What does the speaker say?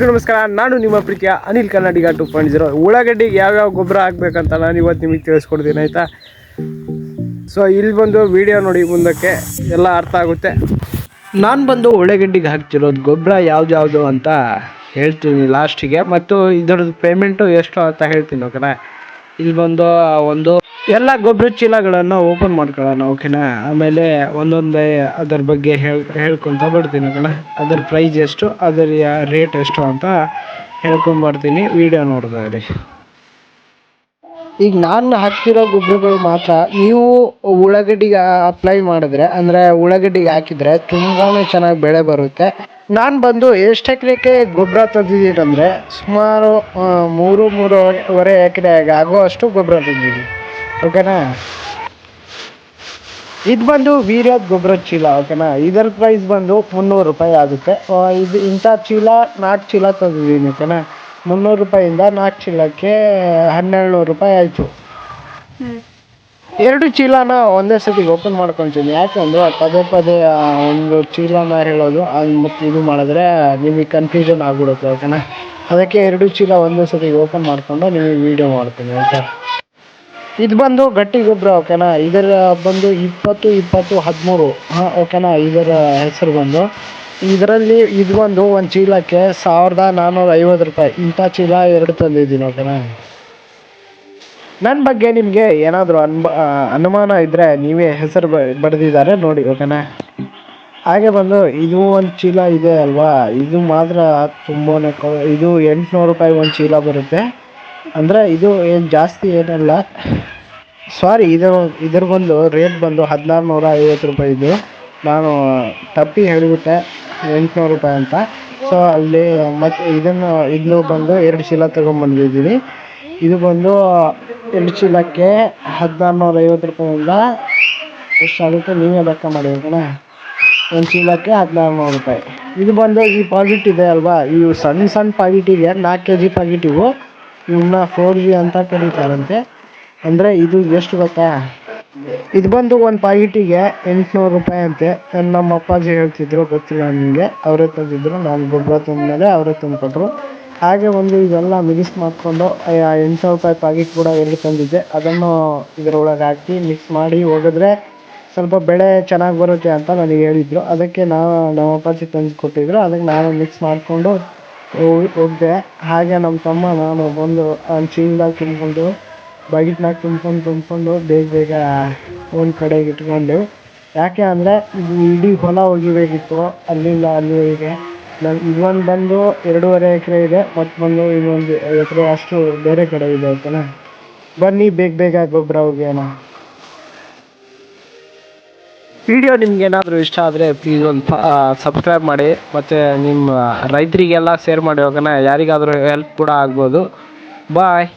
ನಮಸ್ಕಾರ, ನಾನು ನಿಮ್ಮ ಪ್ರೀತಿಯ ಅನಿಲ್ ಕನ್ನಡಿಗ 2.0. ಉಳ್ಳಾಗಡ್ಡಿಗೆ ಯಾವ್ಯಾವ ಗೊಬ್ಬರ ಹಾಕ್ಬೇಕಂತ ನಾನು ಇವತ್ತು ನಿಮಗೆ ತಿಳಿಸ್ಕೊಡ್ತೀನಿ, ಆಯಿತಾ. ಸೊ ಇಲ್ಲಿ ಬಂದು ವಿಡಿಯೋ ನೋಡಿ, ಮುಂದಕ್ಕೆ ಎಲ್ಲ ಅರ್ಥ ಆಗುತ್ತೆ. ನಾನು ಬಂದು ಉಳ್ಳಾಗಡ್ಡಿಗೆ ಹಾಕ್ತಿರೋದು ಗೊಬ್ಬರ ಯಾವ್ದು ಅಂತ ಹೇಳ್ತೀನಿ ಲಾಸ್ಟಿಗೆ, ಮತ್ತು ಇದರದ್ದು ಪೇಮೆಂಟು ಎಷ್ಟು ಅಂತ ಹೇಳ್ತೀನಿ, ಓಕೆನಾ. ಇಲ್ಲಿ ಬಂದು ಒಂದು ಎಲ್ಲ ಗೊಬ್ಬರ ಚೀಲಗಳನ್ನು ಓಪನ್ ಮಾಡ್ಕೊಳ್ಳೋಣ, ಓಕೆನಾ. ಆಮೇಲೆ ಒಂದೊಂದೇ ಅದರ ಬಗ್ಗೆ ಹೇಳ್ಕೊತ ಬರ್ತೀನಿ, ಓಕೆನಾ. ಅದರ ಪ್ರೈಸ್ ಎಷ್ಟು, ಅದರ ರೇಟ್ ಎಷ್ಟು ಅಂತ ಹೇಳ್ಕೊಂಬರ್ತೀನಿ, ವಿಡಿಯೋ ನೋಡಿದ್ರೆ. ಈಗ ನಾನು ಹಾಕ್ತಿರೋ ಗೊಬ್ಬರಗಳು ಮಾತ್ರ ನೀವು ಉಳ್ಳಾಗಡ್ಡಿಗೆ ಅಪ್ಲೈ ಮಾಡಿದ್ರೆ, ಅಂದರೆ ಉಳ್ಳಾಗಡ್ಡಿಗೆ ಹಾಕಿದರೆ ತುಂಬಾ ಚೆನ್ನಾಗಿ ಬೆಳೆ ಬರುತ್ತೆ. ನಾನು ಬಂದು ಎಷ್ಟು ಎಕರೆಗೆ ಗೊಬ್ಬರ ತಂದಿದ್ದೀನಂದರೆ ಸುಮಾರು 3-3.5 ಎಕರೆಗೆ ಆಗುವಷ್ಟು ಗೊಬ್ಬರ ತಂದಿದ್ದೀನಿ, ಓಕೆನಾ. ಇದು ಬಂದು ವೀರ್ಯದ ಗೊಬ್ಬರ ಚೀಲ, ಓಕೆನಾ. ಇದರ ಪ್ರೈಸ್ ಬಂದು 300 ರೂಪಾಯಿ ಆಗುತ್ತೆ. ಇದು ಇಂಥ ಚೀಲ 4 ಚೀಲ ತಂದಿದ್ದೀನಿ, ಓಕೆನಾ. 300 ರೂಪಾಯಿಂದ 4 ಚೀಲಕ್ಕೆ 1200 ರೂಪಾಯಿ ಆಯಿತು. 2 ಚೀಲನ ಒಂದೇ ಸತಿ ಓಪನ್ ಮಾಡ್ಕೊತೀನಿ, ಯಾಕಂದ್ರೆ ಪದೇ ಒಂದು ಚೀಲನ ಹೇಳೋದು ಮತ್ತು ಇದು ಮಾಡಿದ್ರೆ ನಿಮಗೆ ಕನ್ಫ್ಯೂಷನ್ ಆಗ್ಬಿಡುತ್ತೆ, ಓಕೆನಾ. ಅದಕ್ಕೆ 2 ಚೀಲ ಒಂದೇ ಸತಿ ಓಪನ್ ಮಾಡಿಕೊಂಡು ನಿಮಗೆ ವೀಡಿಯೋ ಮಾಡ್ತೀನಿ, ಓಕೆ. ಇದು ಬಂದು ಗಟ್ಟಿ ಗೊಬ್ಬರ, ಓಕೆನಾ. ಇದರ ಬಂದು 20-20-13, ಓಕೆನಾ. ಇದರ ಹೆಸರು ಬಂದು ಇದರಲ್ಲಿ ಇದು ಬಂದು ಒಂದು ಚೀಲಕ್ಕೆ 1450 ರೂಪಾಯಿ. ಇಂಥ ಚೀಲ 2 ತಂದಿದ್ದೀನಿ, ಓಕೆನಾ. ನನ್ನ ಬಗ್ಗೆ ನಿಮಗೆ ಏನಾದರೂ ಅನುಮಾನ ಇದ್ದರೆ ನೀವೇ ಹೆಸರು ಬರೆದಿದ್ದಾರೆ ನೋಡಿ, ಓಕೆನಾ. ಹಾಗೆ ಬಂದು ಇದು ಒಂದು ಚೀಲ ಇದೆ ಅಲ್ವಾ, ಇದು ಮಾತ್ರ ತುಂಬಾ ಇದು 800 ರೂಪಾಯಿ ಒಂದು ಚೀಲ ಬರುತ್ತೆ. ಅಂದರೆ ಇದು ಏನು ಜಾಸ್ತಿ ಏನಲ್ಲ, ಸಾರಿ, ಇದರ ಬಂದು ರೇಟ್ ಬಂದು 1450 ರೂಪಾಯಿ. ಇದು ನಾನು ತಪ್ಪಿ ಹೇಳಿಬಿಟ್ಟೆ 800 ರೂಪಾಯಿ ಅಂತ. ಸೊ ಅಲ್ಲಿ ಮತ್ತು ಇದನ್ನು ಬಂದು 2 ಚೀಲ ತೊಗೊಂಬಂದಿದ್ದೀನಿ. ಇದು ಬಂದು 2 ಚೀಲಕ್ಕೆ 1450 ರೂಪಾಯಿಂದ ಎಷ್ಟಾಗುತ್ತೆ ನೀವೇ ಲೆಕ್ಕ ಮಾಡಿ, ಓಕೆನಾ. 1 ಚೀಲಕ್ಕೆ 1400 ರೂಪಾಯಿ. ಇದು ಬಂದು ಈ ಪಾಕೆಟ್ ಇದೆ ಅಲ್ವಾ, ಇವು ಸಣ್ಣ ಪಾಕೆಟಿಗೆ 4 kg ಪಾಕೆಟಿವು, ಇವನ್ನ 4G ಅಂತ ಕರೀತಾರಂತೆ. ಅಂದರೆ ಇದು ಎಷ್ಟು ಗೊತ್ತಾ, ಇದು ಬಂದು ಒಂದು ಪಾಕೆಟಿಗೆ 800 ರೂಪಾಯಿ ಅಂತೆ. ನಮ್ಮ ಅಪ್ಪಾಜಿ ಹೇಳ್ತಿದ್ರು, ಗೊತ್ತಿಲ್ಲ ನನಗೆ, ಅವರೇ ತಂದಿದ್ರು. ನಾನು ಗೊಬ್ಬರ ತಂದಮೇಲೆ ಅವರೇ ತಂದುಕೊಟ್ರು. ಹಾಗೆ ಒಂದು ಇದೆಲ್ಲ ಮಿಕ್ಸ್ ಮಾಡಿಕೊಂಡು 800 ರೂಪಾಯಿ ಪಾಕೆಟ್ ಕೂಡ 2 ತಂದಿದ್ದೆ, ಅದನ್ನು ಇದರೊಳಗೆ ಹಾಕಿ ಮಿಕ್ಸ್ ಮಾಡಿ ಒಗೆದ್ರೆ ಸ್ವಲ್ಪ ಬೆಳೆ ಚೆನ್ನಾಗಿ ಬರುತ್ತೆ ಅಂತ ನನಗೆ ಹೇಳಿದರು. ಅದಕ್ಕೆ ನಮ್ಮ ಅಪ್ಪಾಜಿ ತಂದು ಕೊಟ್ಟಿದ್ರು, ಅದಕ್ಕೆ ನಾನು ಮಿಕ್ಸ್ ಮಾಡಿಕೊಂಡು ಒಗ್ದೆ. ಹಾಗೆ ನಮ್ಮ ತಮ್ಮ ನಾನು ಬಂದು ಚೀಲದಾಗ ತುಂಬಿಕೊಂಡು ಬಕೆಟ್ನಾಗ ತುಂಬಿಕೊಂಡು ಬೇಗ ಒಂದು ಕಡೆಗೆ ಇಟ್ಕೊಂಡು, ಯಾಕೆ ಅಂದರೆ ಇದು ಇಡೀ ಹೊಲ ಒಗಿಬೇಕಿತ್ತು, ಅಲ್ಲಿಗೆ. ಇದೊಂದು ಬಂದು 2.5 ಎಕರೆ ಇದೆ, ಮತ್ತು ಬಂದು ಇನ್ನೊಂದು ಎಕರೆ ಅಷ್ಟು ಬೇರೆ ಕಡೆ ಇದೆ, ಓಕೆನಾ. ಬನ್ನಿ ಬೇಗ ಗೊಬ್ಬರ ಒಗೆಯೋಣ. ವಿಡಿಯೋ ನಿಮ್ಗೆ ಏನಾದರೂ ಇಷ್ಟ ಆದರೆ ಪ್ಲೀಸ್ ಒಂದು ಸಬ್ಸ್ಕ್ರೈಬ್ ಮಾಡಿ, ಮತ್ತು ನಿಮ್ಮ ರೈತರಿಗೆಲ್ಲ ಶೇರ್ ಮಾಡಿ, ಓಕೆನಾ. ಯಾರಿಗಾದರೂ ಹೆಲ್ಪ್ ಕೂಡ ಆಗ್ಬೋದು. ಬಾಯ್.